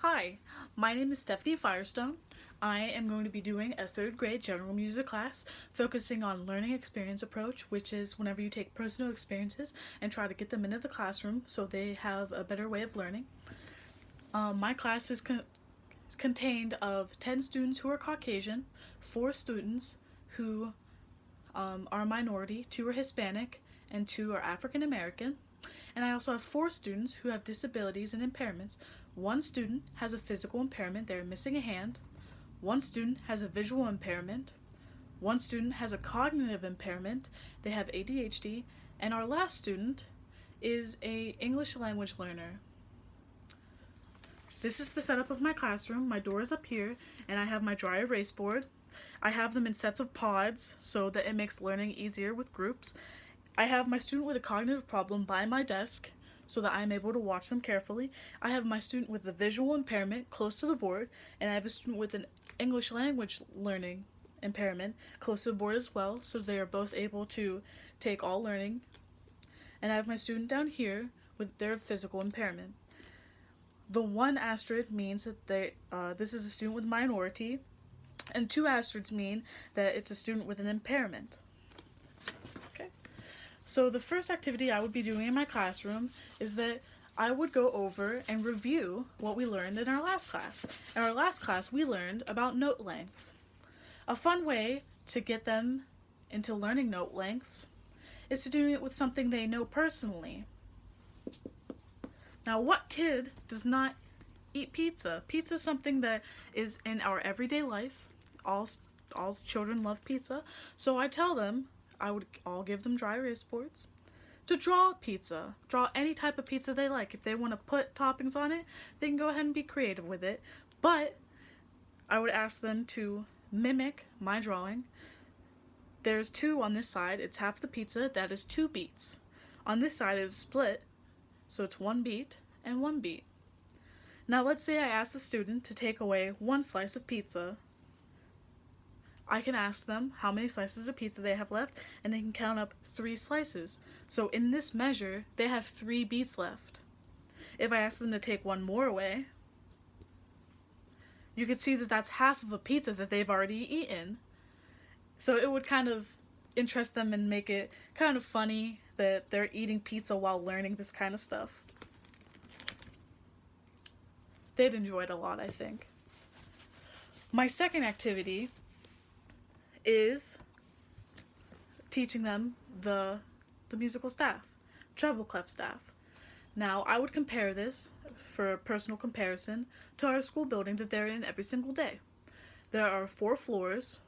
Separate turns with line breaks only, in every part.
Hi, my name is Stephanie Firestone. I am going to be doing a third grade general music class focusing on learning experience approach, which is whenever you take personal experiences and try to get them into the classroom so they have a better way of learning. My class is contained of 10 students who are Caucasian, 4 students who are a minority, 2 are Hispanic, and 2 are African American. And I also have 4 students who have disabilities and impairments. 1 student has a physical impairment, they're missing a hand. 1 student has a visual impairment. 1 student has a cognitive impairment, they have ADHD. And our last student is a English language learner. This is the setup of my classroom. My door is up here, and I have my dry erase board. I have them in sets of pods so that it makes learning easier with groups. I have my student with a cognitive problem by my desk so that I'm able to watch them carefully. I have my student with a visual impairment close to the board, and I have a student with an English language learning impairment close to the board as well, so they are both able to take all learning. And I have my student down here with their physical impairment. The 1 asterisk means that this is a student with minority, and 2 asterisks mean that it's a student with an impairment. Okay. So the first activity I would be doing in my classroom is that I would go over and review what we learned in our last class. In our last class, we learned about note lengths. A fun way to get them into learning note lengths is to do it with something they know personally. Now, what kid does not eat pizza? Pizza is something that is in our everyday life. All children love pizza. So I tell them, I'll give them dry erase boards to draw pizza. Draw any type of pizza they like. If they want to put toppings on it, they can go ahead and be creative with it. But I would ask them to mimic my drawing. There's 2 on this side. It's half the pizza. That is 2 beets. On this side is split. So it's 1 beet and 1 beet. Now let's say I ask the student to take away 1 slice of pizza. I can ask them how many slices of pizza they have left, and they can count up 3 slices. So in this measure, they have 3 beets left. If I ask them to take 1 more away, you can see that that's half of a pizza that they've already eaten. So it would kind of interest them and make it kind of funny that they're eating pizza while learning this kind of stuff. They'd enjoy it a lot, I think. My second activity is teaching them the musical staff, treble clef staff. Now, I would compare this, for personal comparison, to our school building that they're in every single day. There are 4 floors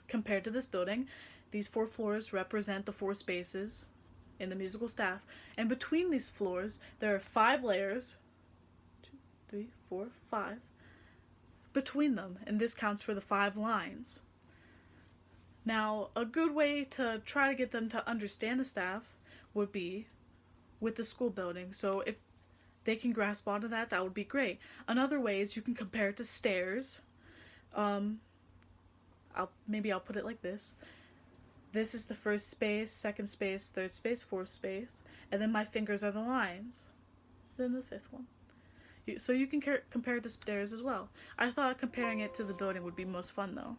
compared to this building. These 4 floors represent the 4 spaces in the musical staff, and between these floors there are 5 layers, 2, 3, 4, 5, between them, and this counts for the 5 lines. Now, a good way to try to get them to understand the staff would be with the school building, so if they can grasp onto that, that would be great. Another way is you can compare it to stairs. I'll put it like this. This is the first space, second space, third space, fourth space, and then my fingers are the lines. Then the 5th one. So you can compare it to stairs as well. I thought comparing it to the building would be most fun though.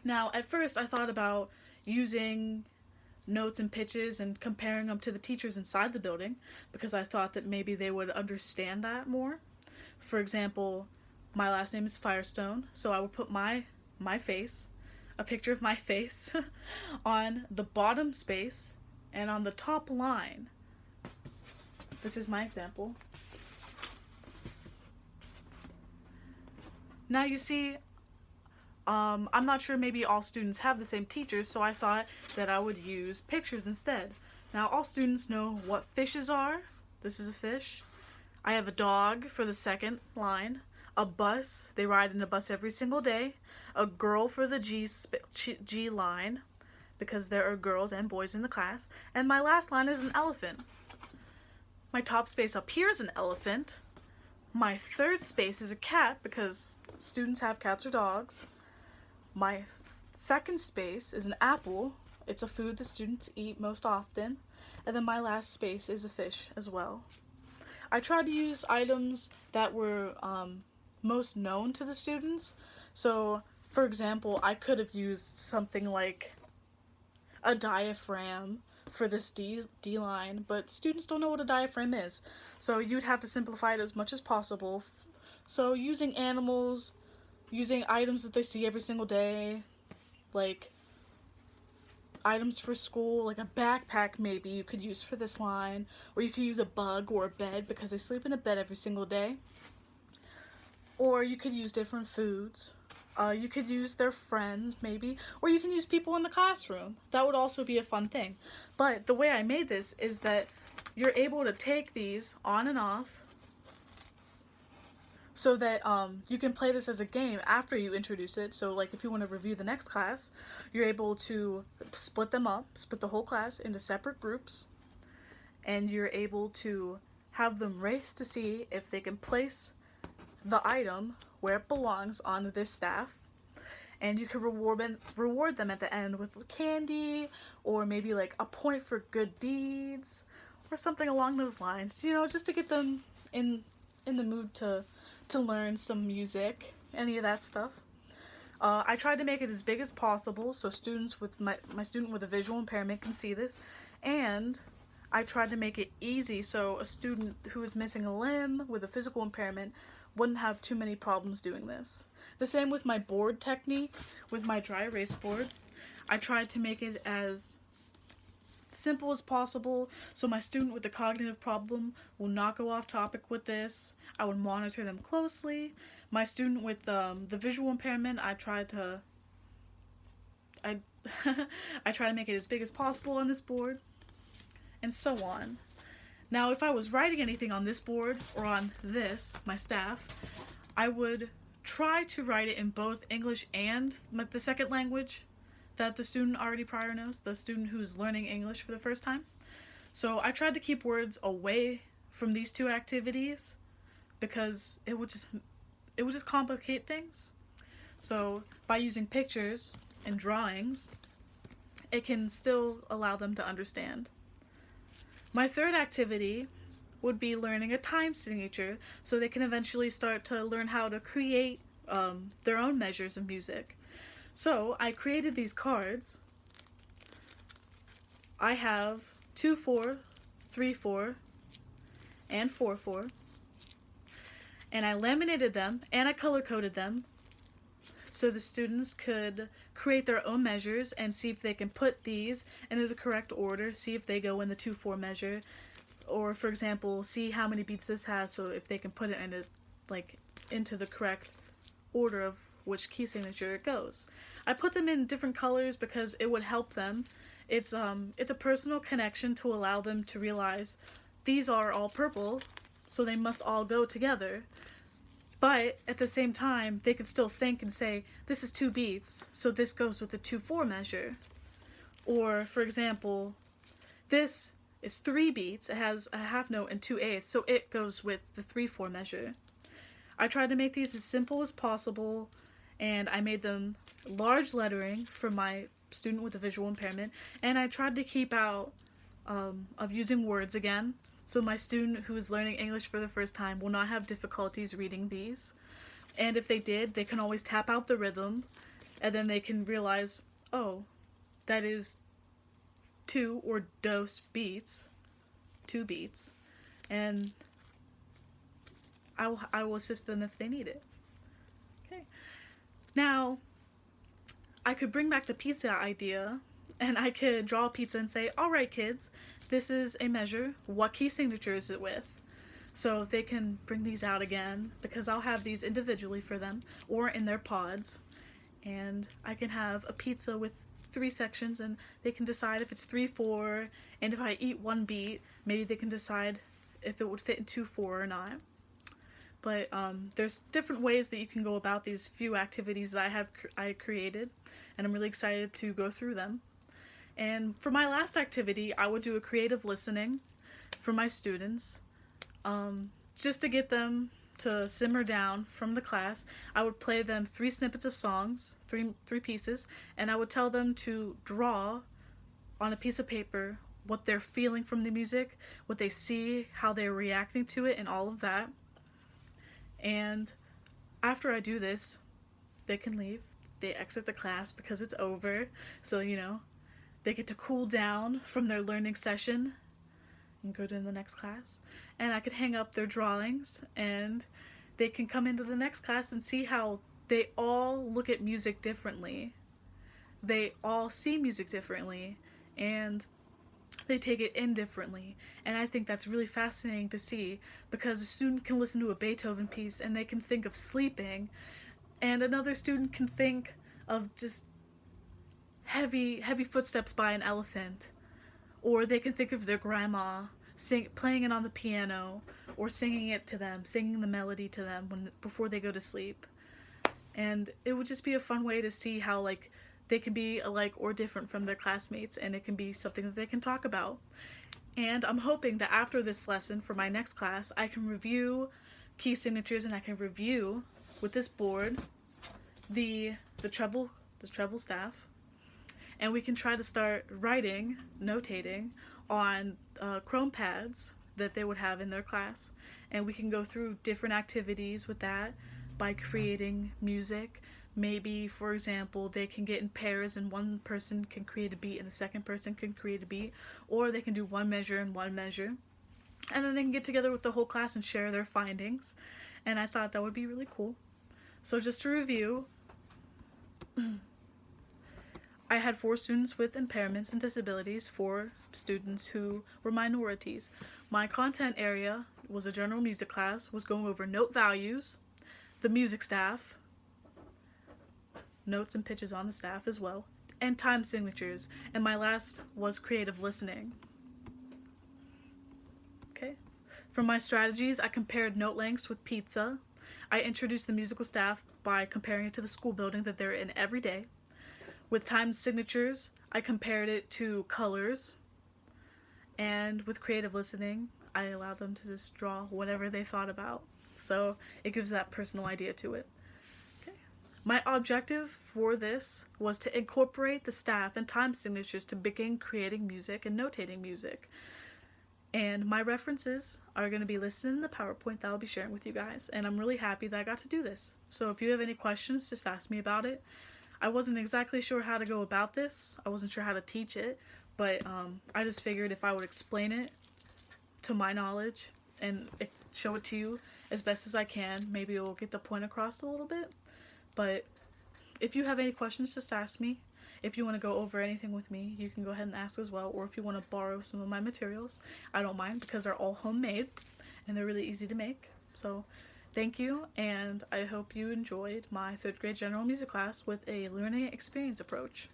Now, at first I thought about using notes and pitches and comparing them to the teachers inside the building because I thought that maybe they would understand that more. For example, my last name is Firestone, so I would put my face, a picture of my face, on the bottom space and on the top line. This is my example. Now you see, I'm not sure maybe all students have the same teachers, so I thought that I would use pictures instead. Now all students know what fishes are. This is a fish. I have a dog for the second line. A bus, they ride in a bus every single day. A girl for the G line, because there are girls and boys in the class. And my last line is an elephant. My top space up here is an elephant. My third space is a cat, because students have cats or dogs. My second space is an apple. It's a food the students eat most often. And then my last space is a fish as well. I tried to use items that were most known to the students. So, for example, I could have used something like a diaphragm for this D line, but students don't know what a diaphragm is. So you'd have to simplify it as much as possible. So using animals, using items that they see every single day, like items for school, like a backpack maybe you could use for this line, or you could use a bug or a bed because they sleep in a bed every single day. Or you could use different foods. You could use their friends, maybe, or you can use people in the classroom. That would also be a fun thing. But the way I made this is that you're able to take these on and off so that you can play this as a game after you introduce it. So, like, if you want to review the next class, you're able to split them up, split the whole class into separate groups, and you're able to have them race to see if they can place the item where it belongs on this staff, and you can reward them at the end with candy, or maybe like a point for good deeds, or something along those lines. You know, just to get them in the mood to learn some music, any of that stuff. I tried to make it as big as possible so students with my student with a visual impairment can see this, and I tried to make it easy so a student who is missing a limb with a physical impairment wouldn't have too many problems doing this. The same with my board technique, with my dry erase board. I tried to make it as simple as possible so my student with the cognitive problem will not go off topic with this. I would monitor them closely. My student with the visual impairment, I try to make it as big as possible on this board, and so on. Now, if I was writing anything on this board or on this, my staff, I would try to write it in both English and the second language that the student already prior knows, the student who's learning English for the first time. So I tried to keep words away from these two activities because it would just complicate things. So by using pictures and drawings, it can still allow them to understand. My third activity would be learning a time signature so they can eventually start to learn how to create their own measures of music. So I created these cards. I have 2/4, 3/4, and 4/4. And I laminated them and I color coded them so the students could create their own measures and see if they can put these into the correct order, see if they go in the 2/4 measure, or for example, see how many beats this has, so if they can put it into the correct order of which key signature it goes. I put them in different colors because it would help them. It's a personal connection to allow them to realize these are all purple, so they must all go together. But at the same time, they could still think and say, this is 2 beats, so this goes with the 2/4 measure. Or, for example, this is 3 beats, it has a half note and 2/8, so it goes with the 3/4 measure. I tried to make these as simple as possible, and I made them large lettering for my student with a visual impairment, and I tried to keep out of using words again, so my student who is learning English for the first time will not have difficulties reading these. And if they did, they can always tap out the rhythm, and then they can realize, oh, that is 2 or dos beats, 2 beats, and I will assist them if they need it. Okay. Now, I could bring back the pizza idea, and I could draw a pizza and say, all right, kids, this is a measure. What key signature is it with? So they can bring these out again, because I'll have these individually for them, or in their pods. And I can have a pizza with 3 sections, and they can decide if it's 3/4, and if I eat 1 beat, maybe they can decide if it would fit in 2/4 or not. But there's different ways that you can go about these few activities that I created, and I'm really excited to go through them. And for my last activity, I would do a creative listening for my students, just to get them to simmer down from the class. I would play them 3 snippets of songs, three pieces, and I would tell them to draw on a piece of paper what they're feeling from the music, what they see, how they're reacting to it, and all of that. And after I do this, they can leave. They exit the class because it's over. So, they get to cool down from their learning session and go to the next class. And I could hang up their drawings, and they can come into the next class and see how they all look at music differently. They all see music differently, and they take it in differently. And I think that's really fascinating to see, because a student can listen to a Beethoven piece and they can think of sleeping, and another student can think of just heavy footsteps by an elephant, or they can think of their grandma playing it on the piano, or singing it to them, singing the melody to them before they go to sleep. And it would just be a fun way to see how they can be alike or different from their classmates, and it can be something that they can talk about. And I'm hoping that after this lesson for my next class, I can review key signatures, and I can review with this board the treble staff, and we can try to start writing, notating on Chrome pads that they would have in their class, and we can go through different activities with that by creating music. Maybe, for example, they can get in pairs and one person can create a beat and the second person can create a beat, or they can do one measure and one measure, and then they can get together with the whole class and share their findings. And I thought that would be really cool. So just to review, I had 4 students with impairments and disabilities, 4 students who were minorities. My content area was a general music class, was going over note values, the music staff, notes and pitches on the staff as well, and time signatures. And my last was creative listening. Okay. For my strategies, I compared note lengths with pizza. I introduced the musical staff by comparing it to the school building that they're in every day. With time signatures, I compared it to colors. And with creative listening, I allowed them to just draw whatever they thought about. So it gives that personal idea to it. Okay. My objective for this was to incorporate the staff and time signatures to begin creating music and notating music. And my references are going to be listed in the PowerPoint that I'll be sharing with you guys. And I'm really happy that I got to do this. So if you have any questions, just ask me about it. I wasn't exactly sure how to go about this. I wasn't sure how to teach it. But I just figured if I would explain it to my knowledge and show it to you as best as I can, maybe it will get the point across a little bit. But if you have any questions, just ask me. If you want to go over anything with me, you can go ahead and ask as well. Or if you want to borrow some of my materials, I don't mind, because they're all homemade and they're really easy to make. So thank you, and I hope you enjoyed my 3rd grade general music class with a learning experience approach.